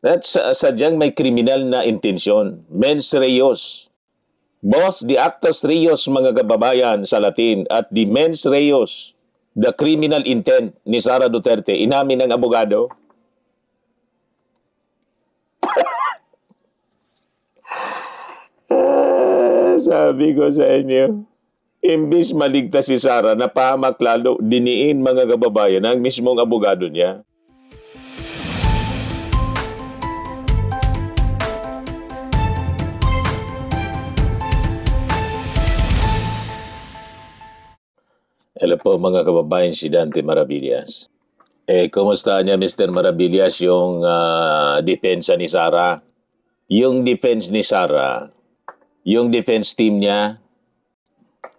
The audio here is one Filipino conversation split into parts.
At sadyang may kriminal na intensyon. Mens reos. Both the actus reus, mga kababayan sa Latin, at the mens reus, the criminal intent ni Sara Duterte, inamin ng abogado. Sabi ko sa inyo, imbis maligtas si Sara, napahamak lalo, diniin mga kababayan ang mismong abogado niya. Hello po mga kababayan, si Dante Maravillas. Kumusta niya Mr. Maravillas yung depensa ni Sara? Yung defense ni Sara, yung defense team niya,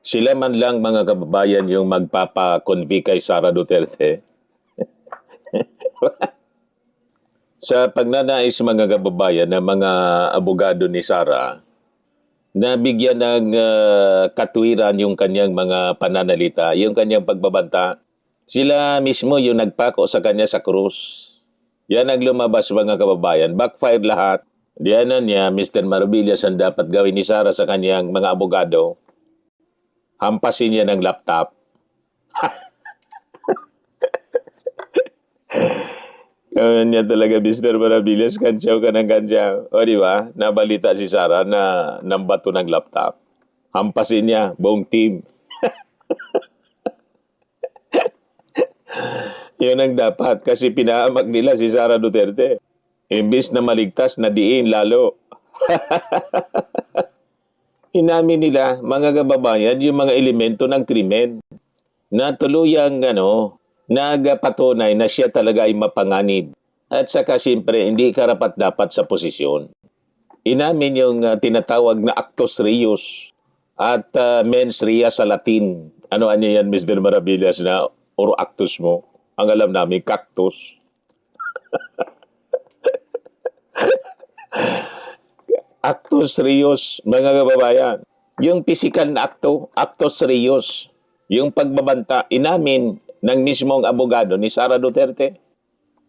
sila man lang mga kababayan yung magpapa-convict kay Sara Duterte. Sa pagnanais mga kababayan ng mga abogado ni Sara, nabigyan ng katwiran yung kanyang mga pananalita, yung kanyang pagbabanta. Sila mismo yung nagpako sa kanya sa krus. Yan ang lumabas mga kababayan. Backfire lahat. Diyanan niya, Mr. Maravillas, ang dapat gawin ni Sara sa kanyang mga abogado. Hampasin niya ng laptop. Gawin niya talaga, Mr. Maravillas, kantsaw ka ng kantsaw. O di ba? Nabalita si Sara na nambato ng laptop. Hampasin niya, buong team. Yun ang dapat kasi pinahamak nila si Sara Duterte. Imbis na maligtas, na diin lalo. Inamin nila, mga kababayan, yung mga elemento ng krimen na tuluyang nagapatunay na siya talaga ay mapanganib. At saka siyempre, hindi karapat dapat sa posisyon. Inamin yung tinatawag na actus reus at mens rea sa Latin. Ano yan, Mr. Maravillas, na oro actus mo? Ang alam namin, cactus. Actus reus, mga kababayan. Yung physical na actus reus. Yung pagbabanta, inamin ng mismong abogado ni Sara Duterte.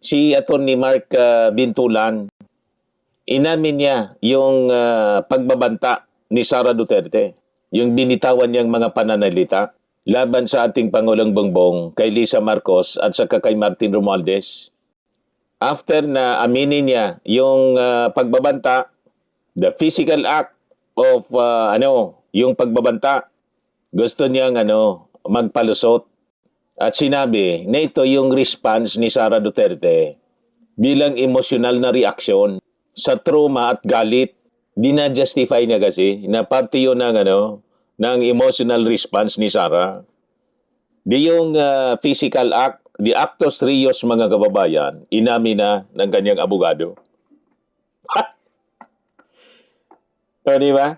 Si Atty. Mark Bintulan, inamin niya yung pagbabanta ni Sara Duterte. Yung binitawan niyang mga pananalita laban sa ating Pangulong Bongbong, kay Lisa Marcos at saka kay Martin Romualdez. After na aminin niya yung pagbabanta, the physical act of yung pagbabanta, gusto niyang magpalusot. At sinabi na ito yung response ni Sara Duterte bilang emosyonal na reaksyon sa trauma at galit. Dina-justify niya kasi na parte yun ng emotional response ni Sara. Di yung physical act, the actus reus, mga kababayan, inamin na ng kanyang abogado. O, di ba?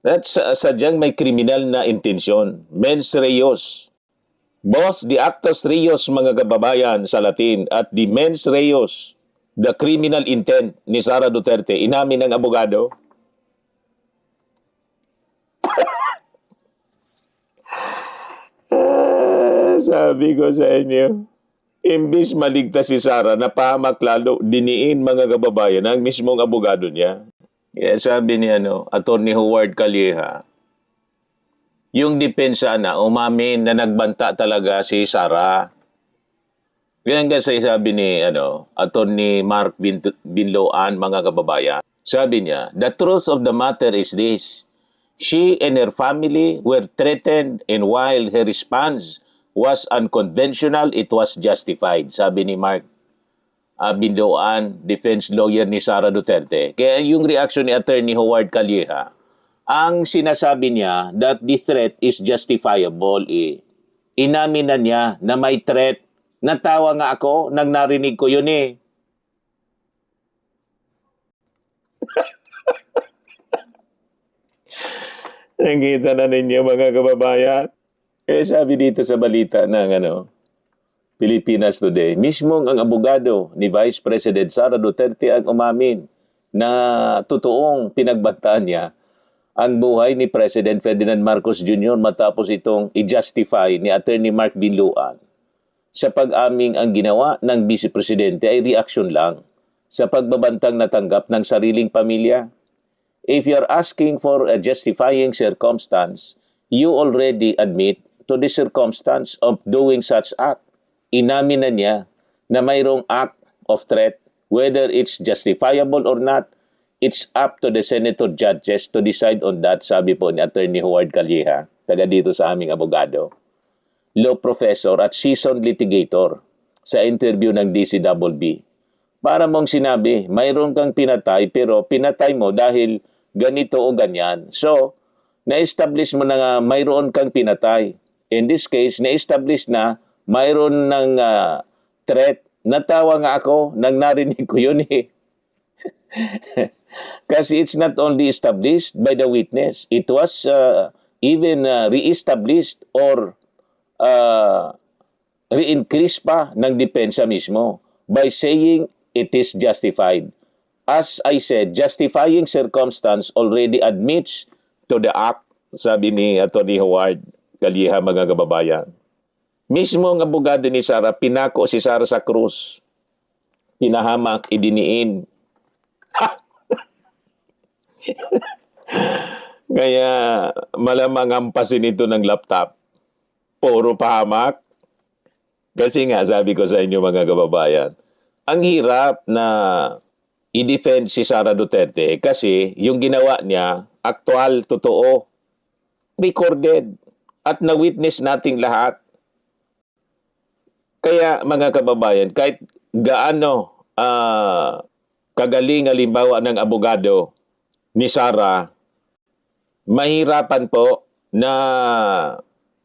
At sadyang may kriminal na intensyon. Mens reus. Both the actus reus, mga kababayan sa Latin, at the mens reus, the criminal intent ni Sara Duterte, inamin ng abogado. Sabi ko sa inyo, imbis maligtas si Sara, napahamak lalo, diniin mga kababayan ang mismong abogado niya. Kaya sabi ni Atty. Howard Calleja, yung depensa na umamin na nagbanta talaga si Sara. Yan kasi sabi ni Atty. Mark Binloan, mga kababayan. Sabi niya, the truth of the matter is this. She and her family were threatened, and while her response was unconventional, it was justified. Sabi ni Mark Binloan, defense lawyer ni Sara Duterte. Kaya yung reaction ni Atty. Howard Calleja, ang sinasabi niya that the threat is justifiable. Inamin na niya na may threat. Natawa nga ako nang narinig ko yun . Nakita na ninyo mga kababayan. Sabi dito sa balita ng Pilipinas Today, mismong ang abogado ni Vice President Sara Duterte ang umamin na totoong pinagbantaan niya ang buhay ni President Ferdinand Marcos Jr. matapos itong i-justify ni Atty. Mark Binloan. Sa pag-aming ang ginawa ng Vice Presidente ay reaksyon lang sa pagbabantang natanggap ng sariling pamilya. If you're asking for a justifying circumstance, you already admit to the circumstance of doing such act. Inamin na niya na mayroong act of threat, whether it's justifiable or not, it's up to the senator judges to decide on that, sabi po ni Attorney Howard Calleja, taga dito sa aming abogado, law professor at seasoned litigator sa interview ng DCWB. Para mong sinabi, mayroon kang pinatay pero pinatay mo dahil ganito o ganyan. So, na-establish mo na nga mayroon kang pinatay. In this case, na-establish na mayroon ng threat. Natawa nga ako nang narinig ko yun eh. Kasi it's not only established by the witness, it was even re-established or re-increase pa ng depensa mismo by saying it is justified. As I said, justifying circumstance already admits to the act, sabi ni Atty. Howard Calleja, mga kababayan. Mismo ang abogado ni Sara, pinako si Sara sa krus. Pinahamak, idiniin. Kaya malamang ampasin ito ng laptop. Puro pahamak. Kasi nga, sabi ko sa inyo mga kababayan, ang hirap na i-defend si Sara Duterte kasi yung ginawa niya, aktual, totoo, recorded, at na-witness nating lahat. Kaya mga kababayan, kahit gaano kagaling halimbawa ng abogado ni Sara, mahirapan po na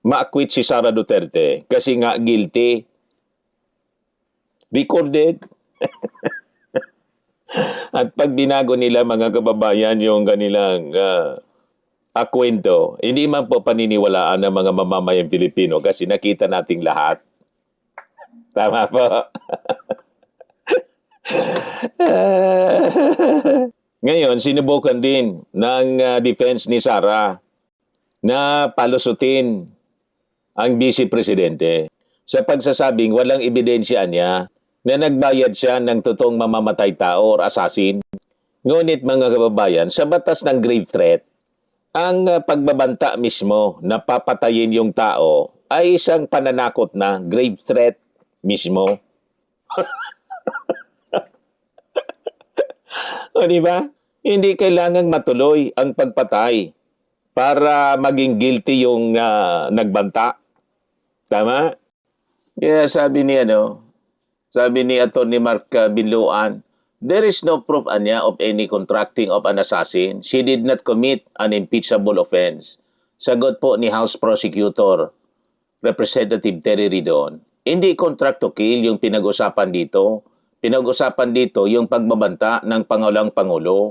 ma-acquit si Sara Duterte kasi nga guilty. Recorded. At pag binago nila mga kababayan yung kanilang kwento, hindi man po paniniwalaan ng mga mamamayang Pilipino kasi nakita nating lahat. Tama po. Ngayon, sinubukan din ng defense ni Sara na palusutin ang Vice Presidente sa pagsasabing walang ebidensya niya na nagbayad siya ng totoong mamamatay tao or assassin. Ngunit mga kababayan, sa batas ng grave threat, ang pagbabanta mismo na papatayin yung tao ay isang pananakot na grave threat mismo. O di ba? Hindi kailangang matuloy ang pagpatay para maging guilty yung nagbanta. Tama? Kaya sabi ni Atty. Mark Binloan, there is no proof anya of any contracting of an assassin. She did not commit an impeachable offense. Sagot po ni House Prosecutor Representative Terry Ridon, hindi contract to kill yung pinag-usapan dito. Pinag-usapan dito yung pagbabanta ng Pangulong Pangulo.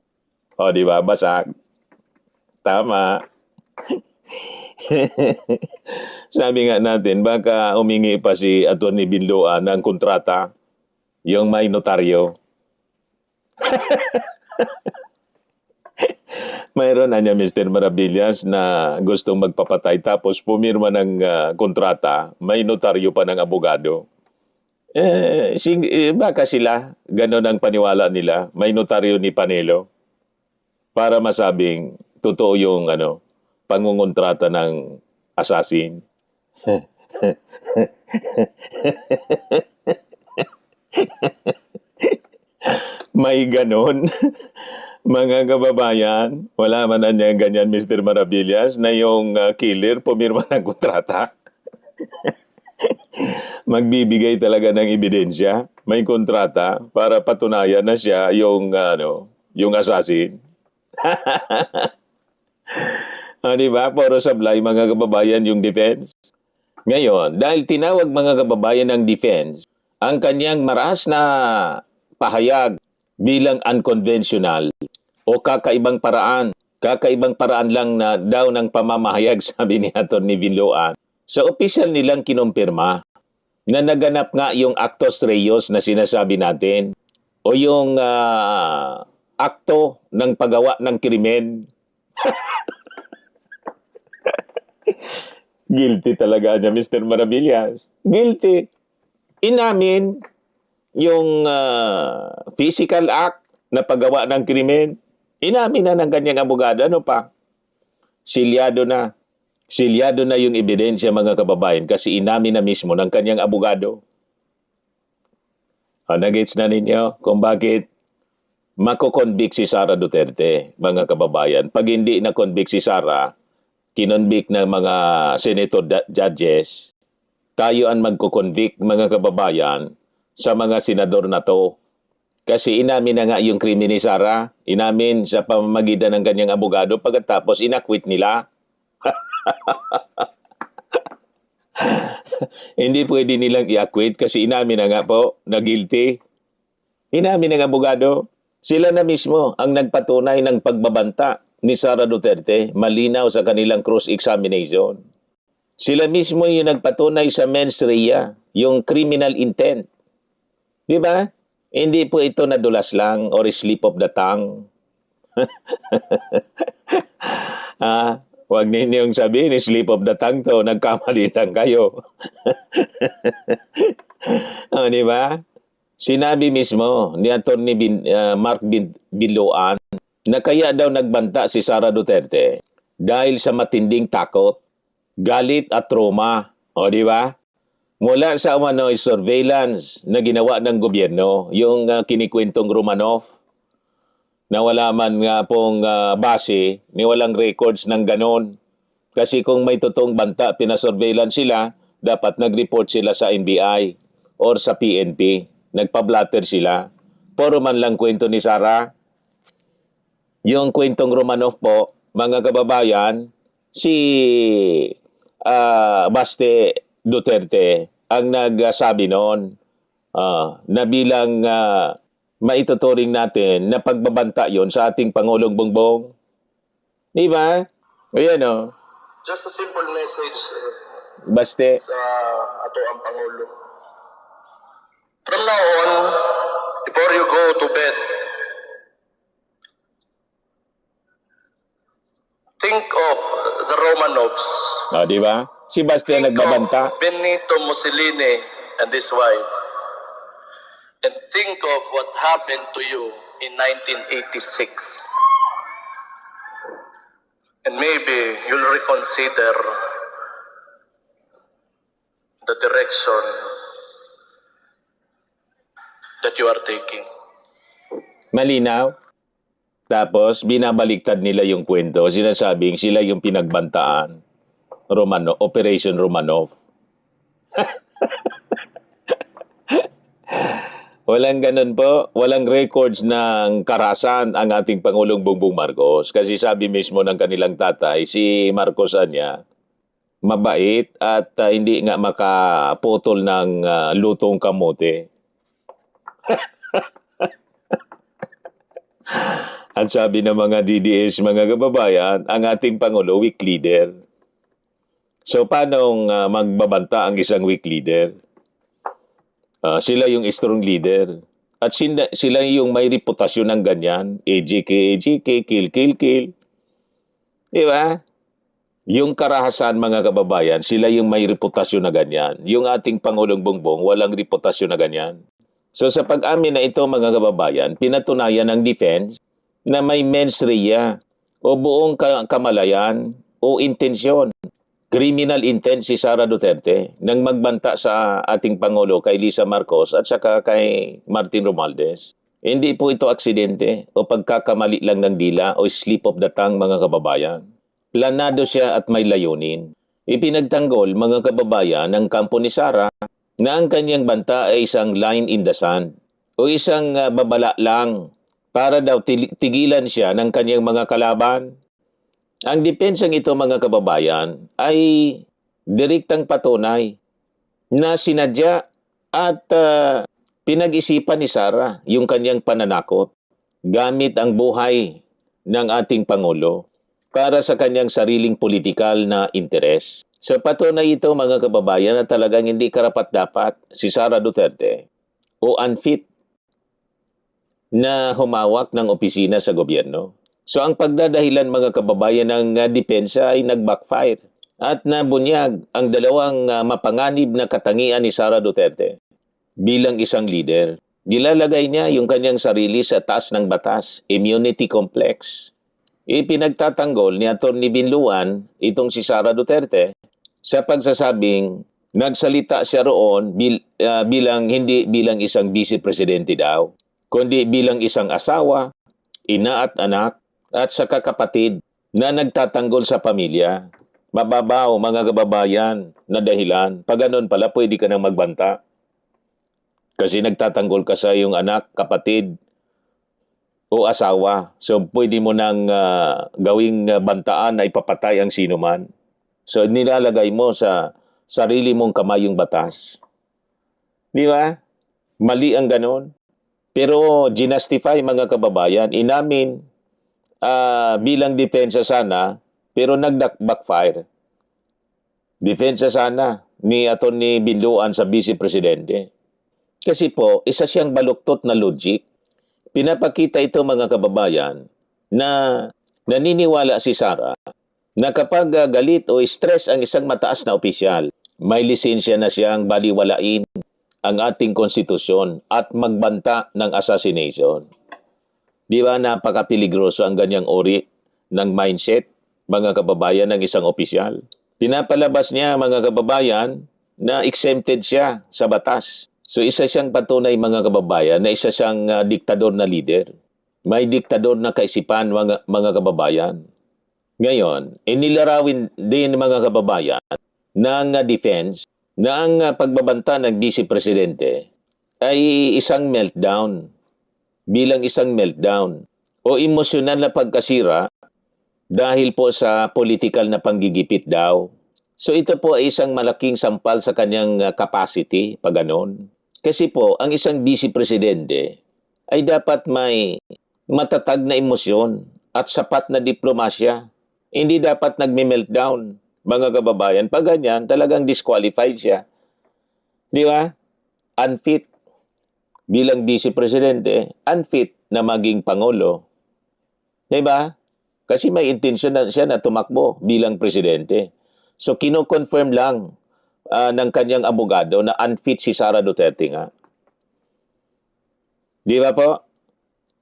O, di ba? Basag. Tama. Sabi nga natin, baka humingi pa si Atty. Binloan ng kontrata, yung may notaryo. Mayroon na niya Mr. Maravillas na gustong magpapatay tapos pumirma ng kontrata, may notaryo pa ng abogado. Baka sila, gano'n ang paniwala nila, may notaryo ni Panelo para masabing totoo yung pangungontrata ng assassin. May ganon. Mga kababayan, wala man na niya ganyan Mr. Maravillas na yung killer pumirma ng kontrata. Magbibigay talaga ng ebidensya, may kontrata para patunayan na siya yung assassin. Diba? Puro sablay mga kababayan yung defense. Ngayon, dahil tinawag mga kababayan ng defense, ang kanyang maras na pahayag bilang unconventional o kakaibang paraan lang na daw ng pamamahayag, sabi ni Atty. Binloan. Sa opisyal nilang kinumpirma na naganap nga yung actus reus na sinasabi natin o yung akto ng paggawa ng krimen. Guilty talaga niya, Mr. Maravillas. Guilty. Inamin yung physical act na paggawa ng krimen, inamin na ng kanyang abogado. Ano pa? Silyado na. Silyado na yung ebidensya, mga kababayan, kasi inamin na mismo ng kanyang abogado. Nagets na ninyo kung bakit mako-convict si Sara Duterte, mga kababayan. Pag hindi na-convict si Sara, kinonvict ng mga senator judges, tayo ang magko-convict, mga kababayan, sa mga senador na to. Kasi inamin na nga yung krimen ni Sara, inamin sa pamamagitan ng kanyang abogado, pagkatapos inakwit nila. Hindi pwede nilang i-acquit kasi inamin na nga po na guilty. Inamin ng abogado. Sila na mismo ang nagpatunay ng pagbabanta ni Sara Duterte, malinaw sa kanilang cross-examination. Sila mismo yung nagpatunay sa mens rea, yung criminal intent. Di ba? Hindi po ito nadulas lang or slip of the tongue. Huwag ninyong sabihin, slip of the tongue to, nagkamali lang kayo. Di ba? Sinabi mismo ni Atty. Mark Biloan na kaya daw nagbanta si Sara Duterte dahil sa matinding takot, galit at trauma. O di ba? Mula sa umano'y surveillance na ginawa ng gobyerno, yung kinikwentong Romanov, na wala man nga pong base, ni walang records ng ganon. Kasi kung may totoong banta, pinasurveillance sila, dapat nag-report sila sa NBI or sa PNP. Nagpa-blatter sila. Puro man lang kwento ni Sara. Yung kwentong Romanov po, mga kababayan, si Baste Duterte ang nagsabi noon na bilang maituturing natin na pagbabanta yon sa ating Pangulong Bongbong. Di ba? Ayan o. Just a simple message Baste. sa ato ang Pangulo. From now on, before you go to bed, think of the Romanovs. Di ba? Si Baste ang nagbabanta. Of Benito Mussolini and his wife. And think of what happened to you in 1986. And maybe you'll reconsider the direction that you are taking. Malinaw. Tapos, binabaliktad nila yung kwento. Sinasabing sila yung pinagbantaan. Operation Romanov. Walang ganun po. Walang records ng karahasan ang ating Pangulong Bongbong Marcos. Kasi sabi mismo ng kanilang tatay, si Marcos niya, mabait at hindi nga makaputol ng lutong kamote. At sabi ng mga DDS, mga kababayan, ang ating Pangulo, weak leader. So, paano magbabanta ang isang weak leader? Sila yung strong leader. At sila yung may reputasyon ng ganyan. AJK, kill. Di ba? Yung karahasan, mga kababayan, sila yung may reputasyon na ganyan. Yung ating Pangulong Bongbong, walang reputasyon na ganyan. So sa pag-amin na ito, mga kababayan, pinatunayan ng defense na may mens rea o buong kamalayan o intensyon. Criminal intent si Sara Duterte nang magbanta sa ating Pangulo kay Lisa Marcos at saka kay Martin Romualdez. Hindi po ito aksidente o pagkakamali lang ng dila o slip of the tongue, mga kababayan. Planado siya at may layunin. Ipinagtanggol, mga kababayan, ng kampo ni Sara na ang kanyang banta ay isang line in the sand o isang babala lang para daw tigilan siya ng kanyang mga kalaban. Ang depensang ito, mga kababayan, ay direktang patunay na sinadya at pinag-isipan ni Sara yung kanyang pananakot gamit ang buhay ng ating Pangulo para sa kanyang sariling politikal na interes. So patunay ito, mga kababayan, na talagang hindi karapat-dapat si Sara Duterte o unfit na humawak ng opisina sa gobyerno. So ang pagdadahilan, mga kababayan, ng depensa ay nag-backfire at nabunyag ang dalawang mapanganib na katangian ni Sara Duterte. bilang isang leader. Nilalagay niya yung kanyang sarili sa taas ng batas, immunity complex. Ipinagtatanggol ni Atty. Binluan itong si Sara Duterte sa pagsasabing nagsalita siya roon hindi bilang isang vice presidente daw, kundi bilang isang asawa, ina at anak, at saka kapatid na nagtatanggol sa pamilya. Mababaw, mga kababayan, na dahilan. Pag ganun pala, pwede ka nang magbanta. Kasi nagtatanggol ka sa iyong anak, kapatid, o asawa. So, pwede mo nang gawing bantaan na ipapatay ang sino man. So, nilalagay mo sa sarili mong kamay yung batas. Di ba? Mali ang ganon. Pero ginastify, mga kababayan, inamin bilang depensa sana, pero nag-backfire. Depensa sana ni Atty. Binluan sa Vice Presidente. Kasi po, isa siyang baluktot na logic. Pinapakita ito, mga kababayan, na naniniwala si Sara na kapag galit o stress ang isang mataas na opisyal, may lisensya na siyang baliwalain ang ating konstitusyon at magbanta ng assassination. Di ba napaka-peligroso ang ganyang uri ng mindset, mga kababayan, ng isang opisyal? Pinapalabas niya, mga kababayan, na exempted siya sa batas. So isa siyang patunay, mga kababayan, na isa siyang diktador na leader. May diktador na kaisipan, mga kababayan. Ngayon, inilarawin din, mga kababayan, ng defense na ang pagbabanta ng Vice Presidente ay isang meltdown, bilang isang meltdown o emosyonal na pagkasira dahil po sa political na panggigipit daw. So ito po ay isang malaking sampal sa kanyang capacity, pag ganon. Kasi po, ang isang Vice Presidente ay dapat may matatag na emosyon at sapat na diplomasya. Hindi dapat nagme-meltdown, mga kababayan. Pag ganyan, talagang disqualified siya. Di ba? Unfit bilang Vice Presidente, unfit na maging Pangulo. Di ba? Kasi may intensyon na siya na tumakbo bilang Presidente. So, kino-confirm lang ng kanyang abogado na unfit si Sara Duterte nga. Di ba po?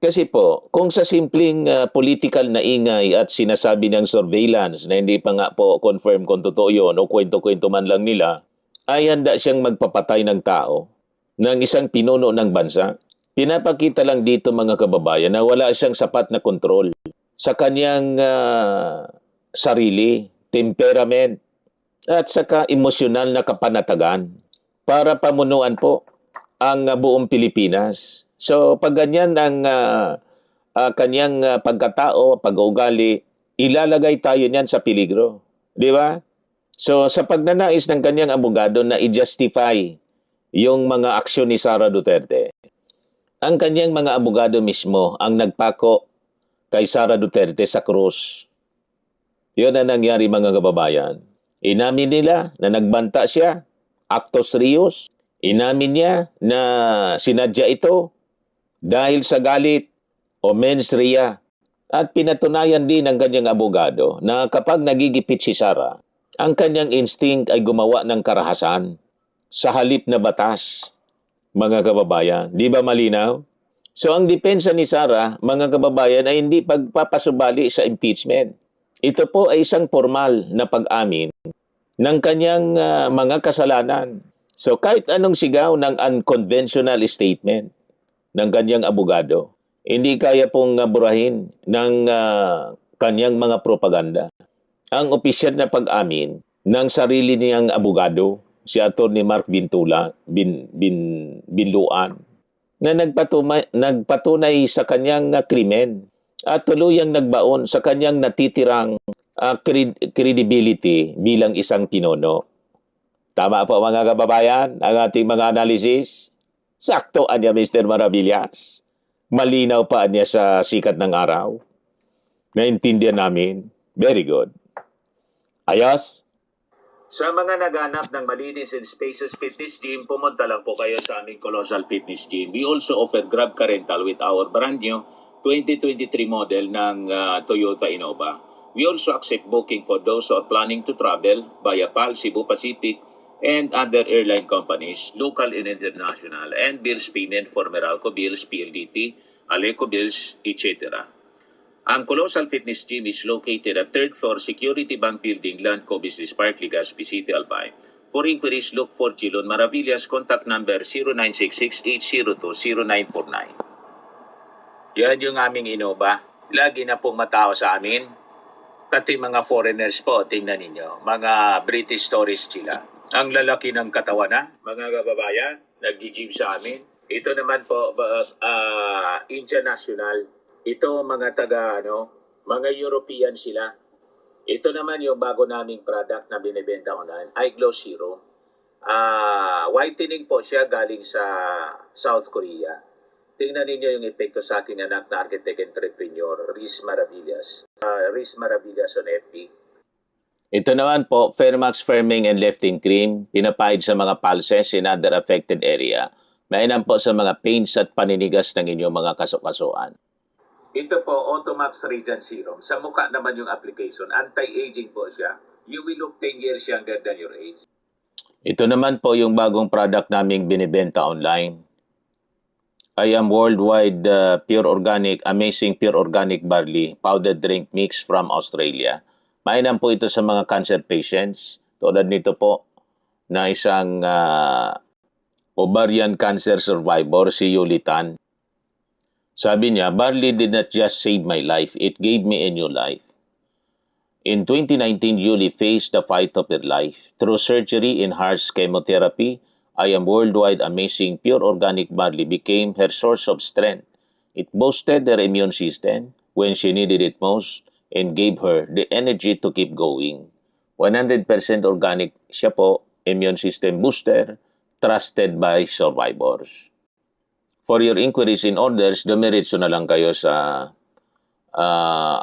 Kasi po, kung sa simpleng political na ingay at sinasabi ng surveillance na hindi pa nga po confirm kung totoo yun o kwento-kwento man lang nila, ay handa siyang magpapatay ng tao ng isang pinuno ng bansa. Pinapakita lang dito, mga kababayan, na wala siyang sapat na kontrol sa kanyang sarili, temperament, at saka emosyonal na kapanatagan para pamunuan po ang buong Pilipinas. So, pag ganyan ang kanyang pagkatao, pag-uugali, ilalagay tayo niyan sa peligro. Di ba? So, sa pagnanais ng kanyang abogado na i-justify yung mga aksyon ni Sara Duterte, ang kanyang mga abogado mismo ang nagpako kay Sara Duterte sa krus. Yun ang nangyari, mga kababayan. Inamin nila na nagbanta siya, actus reus. Inamin niya na sinadya ito dahil sa galit o mens rea. At pinatunayan din ng kanyang abogado na kapag nagigipit si Sara, ang kanyang instinct ay gumawa ng karahasan sa halip na batas, mga kababayan. Di ba malinaw? So ang depensa ni Sara, mga kababayan, ay hindi pagpapasubali sa impeachment. Ito po ay isang formal na pag-amin ng kanyang mga kasalanan. So kahit anong sigaw ng unconventional statement ng kanyang abogado, hindi kaya pong burahin ng kanyang mga propaganda. Ang opisyal na pag-amin ng sarili niyang abogado, si Atty. Mark Binluan, na nagpatunay sa kanyang krimen at tuluyang nagbaon sa kanyang natitirang credibility bilang isang pinuno. Tama po, mga kababayan, ang ating mga analysis. Sakto anya, Mr. Maravillas. Malinaw pa niya sa sikat ng araw. Naintindihan namin. Very good. Ayos? Sa mga naghanap ng malinis and spacious fitness gym, pumunta lang po kayo sa aming Colossal Fitness Gym. We also offer Grab Car Rental with our brand new 2023 model ng Toyota Innova. We also accept booking for those who are planning to travel via PAL, Cebu Pacific, and other airline companies, local and international, and bills payment for Meralco Bills, PLDT, Aleco Bills, etc. Ang Colossal Fitness Gym is located at 3rd floor Security Bank Building, Landco Business Park, Legazpi City, Albay. For inquiries, look for Chilon Maravillas. Contact number 0966-802-0949. Yan yung aming Innova. Lagi na pong matao sa amin. Pati mga foreigners po, tingnan ninyo. Mga British tourists sila. Ang lalaki ng katawan na, mga kababayan, nag-gym sa amin. Ito naman po, Indian National. Ito mga mga European sila. Ito naman yung bago naming product na binibenta online, iGlow Zero. Whitening po siya galing sa South Korea. Tingnan ninyo yung epekto sa aking anak na architect entrepreneur, Riz Maravillas. Riz Maravillas on FB. Ito naman po, Fairmax Firming and Lifting Cream, pinapahid sa mga pulses in other affected area. Mainam po sa mga pains at paninigas ng inyong mga kasukasuan. Ito po, Automax Radiant Serum. Sa mukha naman yung application. Anti-aging po siya. You will look 10 years younger than your age. Ito naman po yung bagong product naming binibenta online. I am worldwide pure organic, amazing pure organic barley powdered drink mix from Australia. Mainam po ito sa mga cancer patients. Tulad nito po na isang ovarian cancer survivor, si Yulitan. Sabi niya, barley did not just save my life, it gave me a new life. In 2019, Yuli faced the fight of her life. Through surgery and harsh chemotherapy, I am worldwide amazing pure organic barley became her source of strength. It boosted her immune system when she needed it most and gave her the energy to keep going. 100% organic siya po, immune system booster, trusted by survivors. For your inquiries and orders, dumiretso na lang kayo sa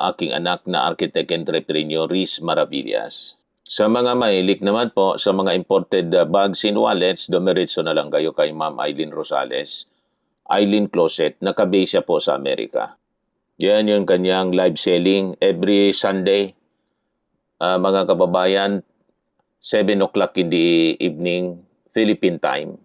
aking anak na architect entrepreneur, Riz Maravillas. Sa mga mahilig naman po, sa mga imported bags and wallets, dumiretso na lang kayo kay Ma'am Eileen Rosales, Eileen Closet, nakabase siya po sa Amerika. Yan yung kanyang live selling every Sunday. Mga kababayan, 7 o'clock in the evening, Philippine time.